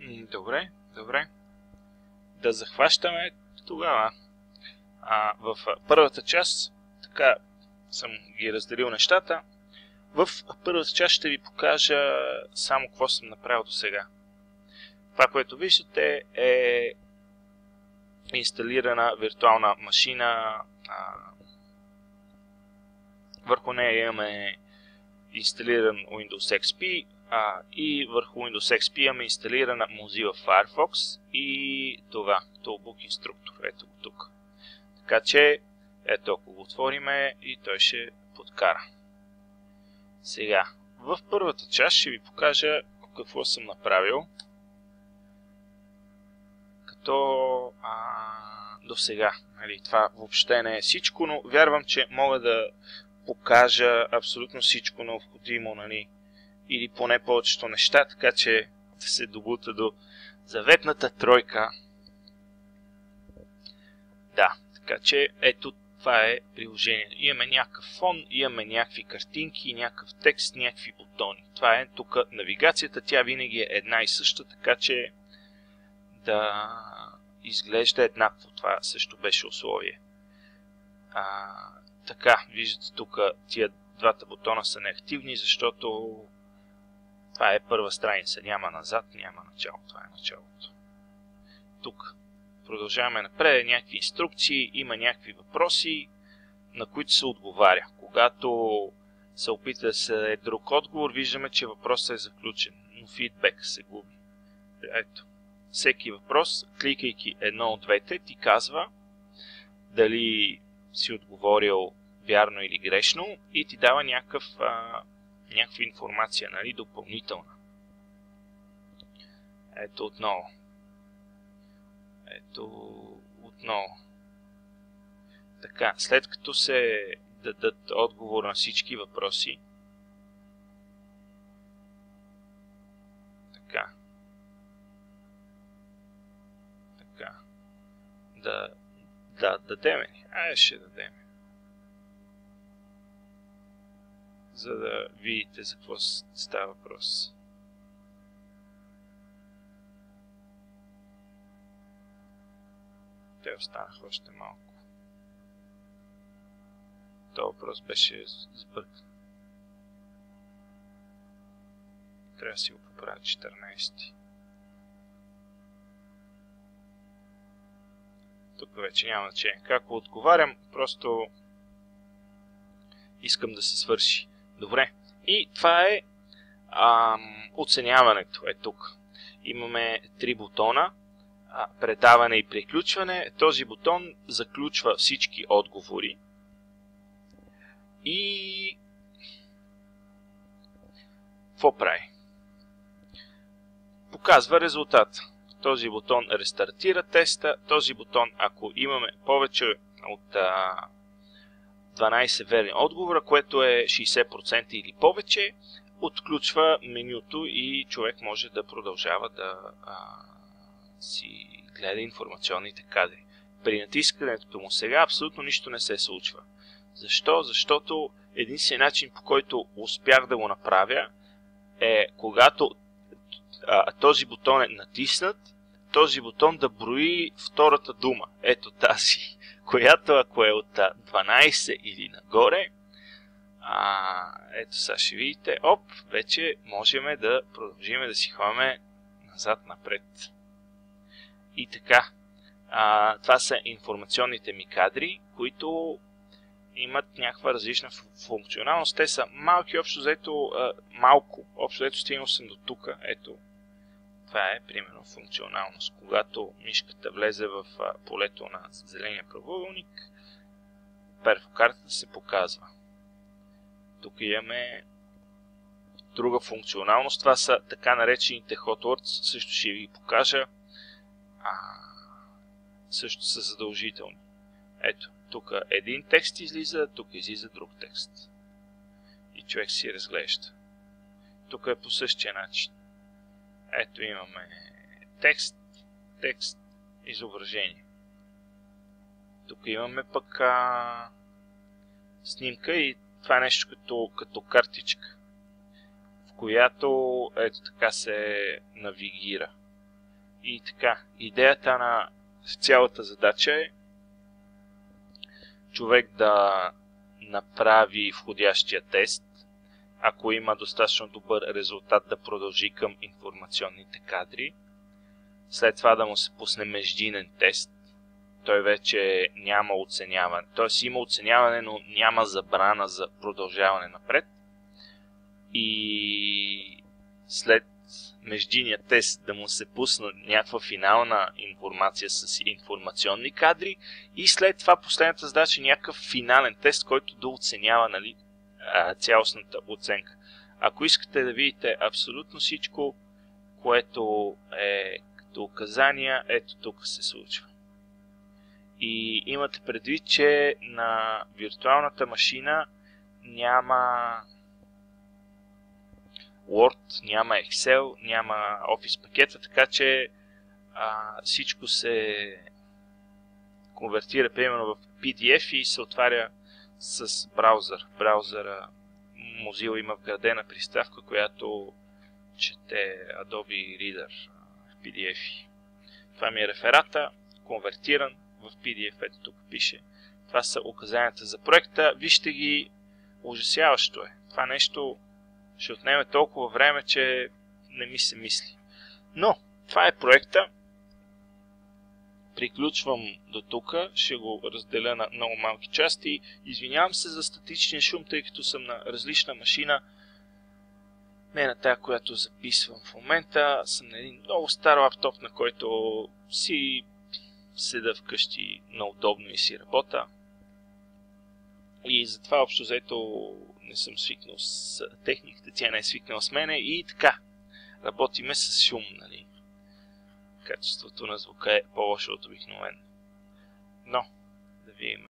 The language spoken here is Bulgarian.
Добре, добре. Да захващаме тогава. В първата част, така съм ги разделил нещата. В първата част ще ви покажа само какво съм направил до сега. Това, което виждате, е инсталирана виртуална машина. Върху нея имаме инсталиран Windows XP и върху Windows XP имаме инсталирана Mozilla Firefox и това, Toolbook инструктор. Ето го тук. Така че, ето ако го отвориме и той ще подкара. Сега, в първата част ще ви покажа какво съм направил като до сега. Нали, това въобще не е всичко, но вярвам, че мога да покажа абсолютно всичко необходимо, нали, или поне повечето неща, така че да се добута до заветната тройка. Да, така че ето това е приложение. Имаме някакъв фон, имаме някакви картинки, някакъв текст, някакви бутони. Това е тук навигацията, тя винаги е една и съща, така че да изглежда еднакво. Това също беше условие. Така, виждате тук тия двата бутона са неактивни, защото това е първа страница. Няма назад, няма начало. Това е началото. Тук продължаваме напред, някакви инструкции, има някакви въпроси, на които се отговаря. Когато се опита да се даде друг отговор, виждаме, че въпросът е заключен, но фидбек се губи. Ето. Всеки въпрос, кликайки едно от двете, ти казва дали си отговорил вярно или грешно и ти дава някаква информация, нали, допълнителна. Ето отново. Ето отново. Така, след като се дадат отговор на всички въпроси, така, да дадеме. Ще дадеме. За да видите за какво става въпрос. Те останаха още малко. Това въпрос беше сбъркан. Трябва да си го поправя 14. Тук вече няма значение. Как отговарям, просто искам да се свърши. Добре. И това е оценяването. Е тук. Имаме 3 бутона. Предаване и приключване. Този бутон заключва всички отговори. И какво прави? Показва резултата. Този бутон рестартира теста. Този бутон, ако имаме повече от 12 верни отговора, което е 60% или повече, отключва менюто и човек може да продължава да си гледа информационните кадри. При натискането му сега абсолютно нищо не се случва. Защо? Защото единственият начин, по който успях да го направя, е когато този бутон е натиснат, този бутон да брои втората дума. Ето тази, която ако е от 12 или нагоре, ето сега ще видите, вече можем да продължим да си ходим назад-напред. И така, това са информационните ми кадри, които имат някаква различна функционалност. Те са малки, общо взето малко. Общо взето стигнал съм до тук. Ето, това е примерно функционалност. Когато мишката влезе в полето на зеления правоъгълник, перфокартата се показва. Тук имаме друга функционалност. Това са така наречените hot words. Също ще ви покажа. Също са задължителни. Ето, тук един текст излиза, тук излиза друг текст. И човек си разглежда. Тук е по същия начин. Ето имаме текст, изображение. Тук имаме пък снимка и това е нещо като картичка, в която ето така се навигира. И така, идеята на цялата задача е човек да направи входящия тест, ако има достатъчно добър резултат да продължи към информационните кадри, след това да му се пусне междинен тест, той вече няма оценяване, т.е. има оценяване, но няма забрана за продължаване напред, и след междинния тест да му се пусне някаква финална информация с информационни кадри и след това последната задача е някакъв финален тест, който да оценява, нали, цялостната оценка. Ако искате да видите абсолютно всичко, което е като указания, ето тук се случва. И имате предвид, че на виртуалната машина няма Word, няма Excel, няма Office пакета, така че всичко се конвертира примерно в PDF и се отваря с браузър. Браузъра Mozilla има вградена приставка, която чете Adobe Reader PDF. Това ми е реферата, конвертиран в PDF, ето тук пише. Това са указанията за проекта. Вижте ги, ужасяващо е. Това нещо ще отнеме толкова време, че не ми се мисли. Но, това е проекта. Приключвам до тук. Ще го разделя на много малки части. Извинявам се за статичния шум, тъй като съм на различна машина. Не на тая, която записвам в момента. Съм на един много стар лаптоп, на който си седа вкъщи наудобно и си работя. И затова общо взето не съм свикнал с техниката, тя не е свикнала с мене и така. Работиме с шум, нали. Качеството на звука е по-лошо от обикновено. Но, да видим.